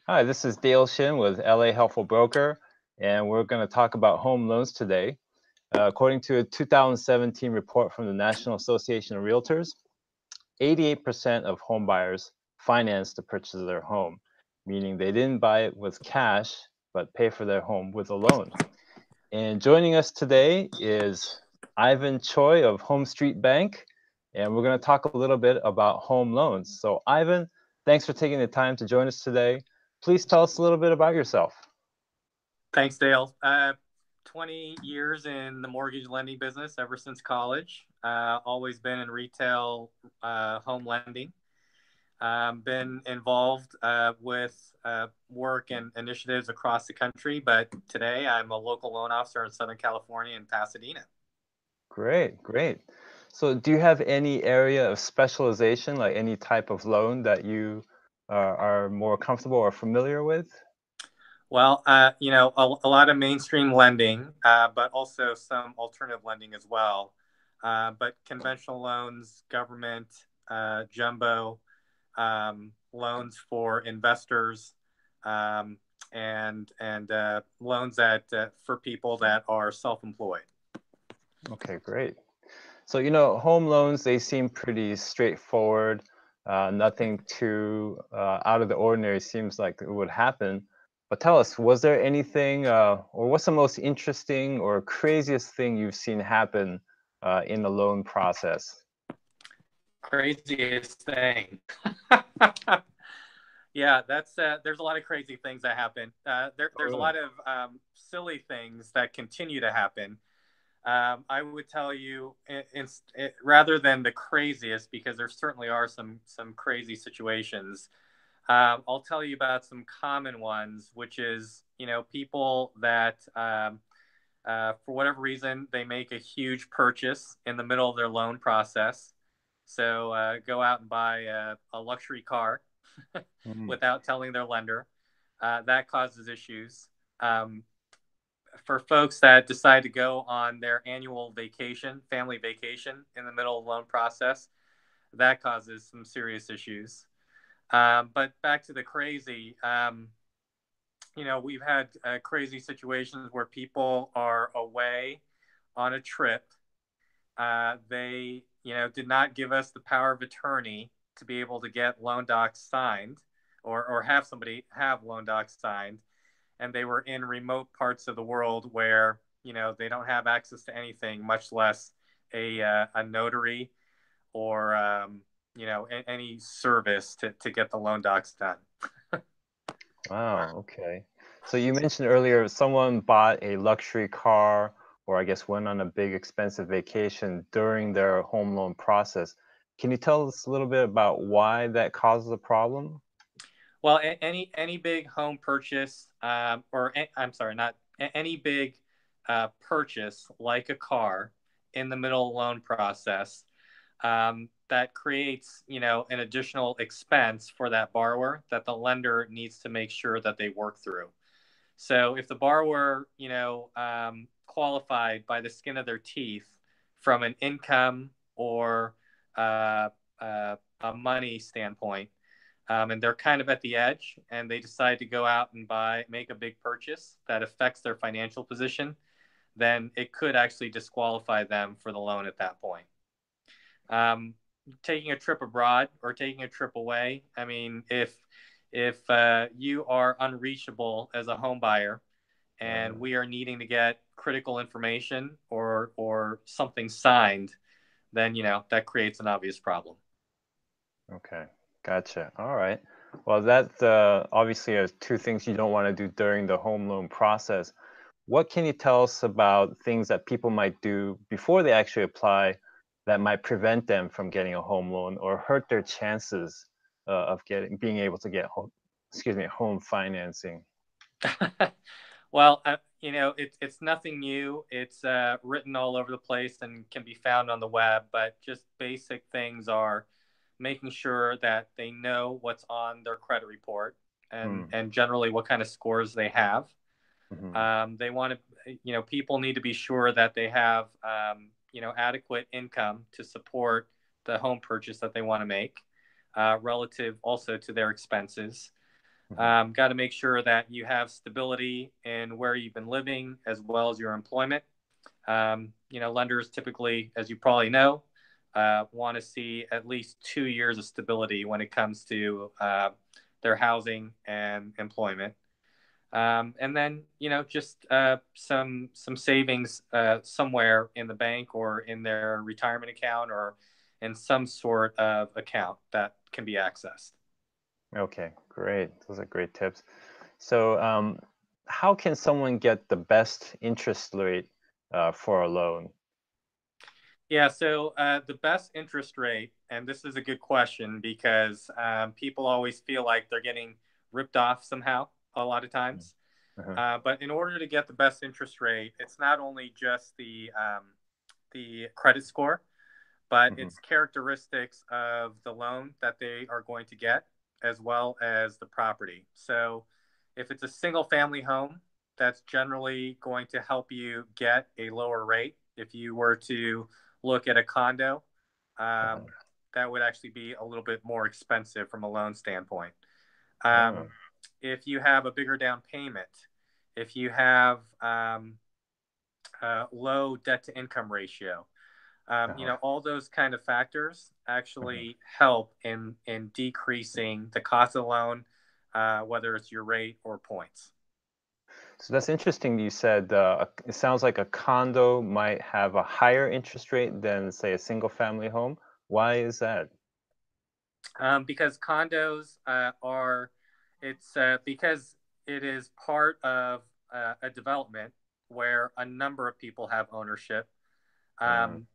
Hi, this is Dale Shin with LA Helpful Broker, and we're going to talk about home loans today. According to a 2017 report from the National Association of Realtors, 88% of home buyers financed the purchase of their home, meaning they didn't buy it with cash, but pay for their home with a loan. And joining us today is Ivan Choi of HomeStreet Bank, and we're going to talk a little bit about home loans. So, Ivan, thanks for taking the time to join us today. Please tell us a little bit about yourself. Thanks, Dale. 20 years in the mortgage lending business ever since college. Always been in retail home lending. Been involved with work and initiatives across the country, but today I'm a local loan officer in Southern California in Pasadena. Great, great. So, do you have any area of specialization, like any type of loan that you are more comfortable or familiar with? Well, a lot of mainstream lending, but also some alternative lending as well. But conventional loans, government, jumbo, loans for investors, um, and loans that for people that are self-employed. Okay, great. So, home loans, they seem pretty straightforward. Nothing too out of the ordinary seems like it would happen. But tell us, was there anything, or what's the most interesting or craziest thing you've seen happen in the loan process? Craziest thing. Yeah, that's there's a lot of crazy things that happen. Oh, There's a really? lot of silly things that continue to happen. I would tell you, rather than the craziest, because there certainly are some crazy situations. I'll tell you about some common ones, which is people that for whatever reason they make a huge purchase in the middle of their loan process. So go out and buy a luxury car Mm, without telling their lender. That causes issues. Um, for folks that decide to go on their annual vacation, family vacation, in the middle of the loan process, that causes some serious issues. But back to the crazy, we've had crazy situations where people are away on a trip. They, did not give us the power of attorney to be able to get loan docs signed, or have somebody have loan docs signed, and they were in remote parts of the world where they don't have access to anything, much less a notary or any service to get the loan docs done. wow, okay. So you mentioned earlier someone bought a luxury car, or I guess went on a big expensive vacation during their home loan process. Can you tell us a little bit about why that causes a problem? Well, any big home purchase, I'm sorry, not any big purchase like a car in the middle loan process, that creates an additional expense for that borrower that the lender needs to make sure that they work through. So if the borrower qualified by the skin of their teeth from an income or a money standpoint, and they're kind of at the edge, and they decide to go out and make a big purchase that affects their financial position, then it could actually disqualify them for the loan at that point. Um, Taking a trip abroad or taking a trip away, I mean, if you are unreachable as a home buyer, and we are needing to get critical information or something signed, then that creates an obvious problem. Okay, gotcha. All right. Well, that obviously are two things you don't want to do during the home loan process. What can you tell us about things that people might do before they actually apply that might prevent them from getting a home loan or hurt their chances of being able to get home financing? Well, it's nothing new. It's written all over the place and can be found on the web. But just basic things are making sure that they know what's on their credit report, and Hmm. and generally what kind of scores they have. Hmm. They want to, people need to be sure that they have, adequate income to support the home purchase that they want to make, relative also to their expenses. Mhm. Got to make sure that you have stability in where you've been living as well as your employment. Lenders typically, as you probably know, want to see at least 2 years of stability when it comes to their housing and employment. And then, just some savings somewhere in the bank or in their retirement account or in some sort of account that can be accessed. Okay, great. Those are great tips. So, how can someone get the best interest rate for a loan? Yeah, so the best interest rate, and this is a good question because people always feel like they're getting ripped off somehow a lot of times. Uh-huh. But in order to get the best interest rate, it's not only just the credit score, but Hmm. it's characteristics of the loan that they are going to get, as well as the property. So if it's a single family home, that's generally going to help you get a lower rate. If you were to look at a condo, um, Uh-huh. that would actually be a little bit more expensive from a loan standpoint. Oh, Um, if you have a bigger down payment, if you have low debt to income ratio, uh-huh. all those kind of factors Uh-huh. actually help in decreasing the cost of the loan, whether it's your rate or points. So that's interesting. You said it sounds like a condo might have a higher interest rate than, say, a single family home. Why is that? Because condos are, it's because it is part of a development where a number of people have ownership. Uh, Um,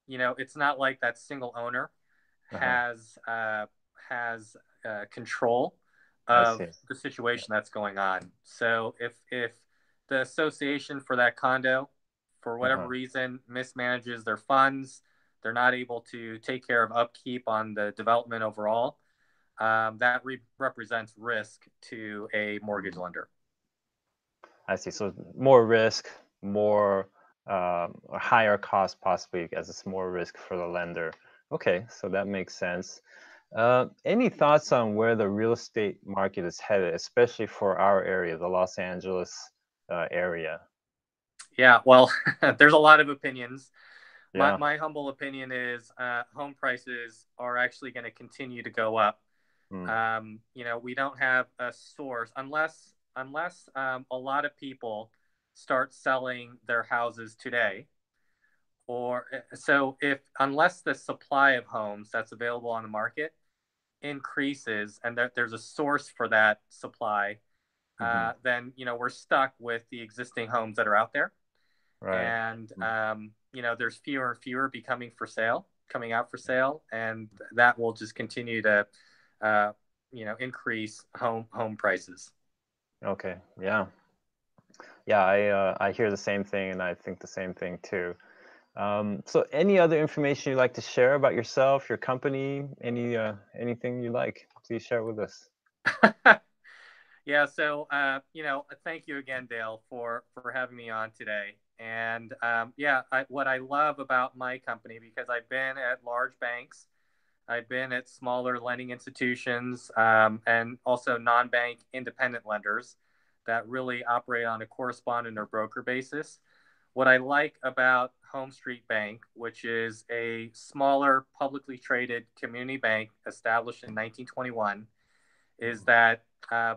it's not like that single owner uh-huh. has control I of see. the situation that's going on. So if the association for that condo, for whatever Uh-huh. reason, mismanages their funds, they're not able to take care of upkeep on the development overall. That represents risk to a mortgage Mm. lender. I see. So more risk, more a higher cost possibly as it's more risk for the lender. Okay, so that makes sense. Any thoughts on where the real estate market is headed, especially for our area, the Los Angeles area? Yeah, well, there's a lot of opinions. My, Yeah. my humble opinion is home prices are actually going to continue to go up. Mm, We don't have a source unless a lot of people start selling their houses today, or so if unless the supply of homes that's available on the market increases and there's a source for that supply, hmm. then we're stuck with the existing homes that are out there, Right. and Mm. there's fewer and fewer coming out for sale, and that will just continue to uh, increase home prices. Okay. Yeah. Yeah. I hear the same thing, and I think the same thing too. So, any other information you'd like to share about yourself, your company, anything you like, please share with us. Yeah, so thank you again, Dale, for having me on today. And what I love about my company, because I've been at large banks, I've been at smaller lending institutions, and also non-bank independent lenders that really operate on a correspondent or broker basis. What I like about HomeStreet Bank, which is a smaller publicly traded community bank established in 1921, is that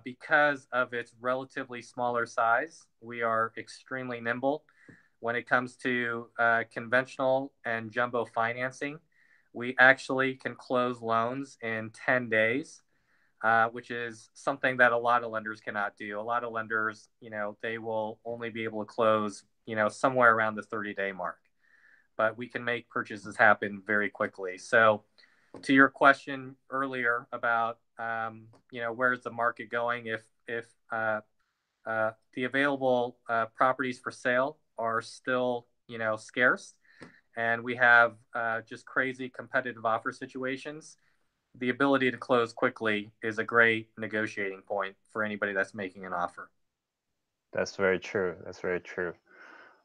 because of its relatively smaller size, we are extremely nimble when it comes to conventional and jumbo financing. We actually can close loans in 10 days, which is something that a lot of lenders cannot do. A lot of lenders, they will only be able to close, somewhere around the 30-day mark. But we can make purchases happen very quickly. So, to your question earlier about, where's the market going, if the available properties for sale are still, scarce, and we have just crazy competitive offer situations, the ability to close quickly is a great negotiating point for anybody that's making an offer. That's very true. That's very true.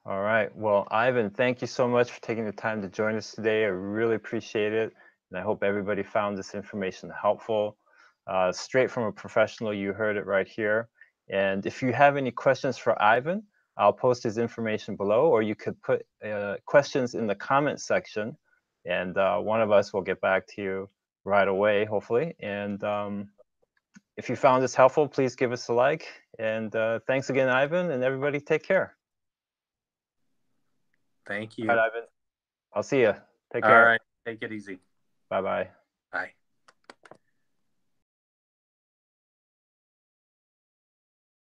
All right. Well, Ivan, thank you so much for taking the time to join us today. I really appreciate it. And I hope everybody found this information helpful. straight from a professional. You heard it right here. And if you have any questions for Ivan, I'll post his information below, or you could put questions in the comment section, and one of us will get back to you right away, hopefully. And if you found this helpful, please give us a like. And thanks again, Ivan, and everybody take care. Thank All you. right, Ivan. I'll see you. Take All care. right. Take it easy. Bye-bye. Bye.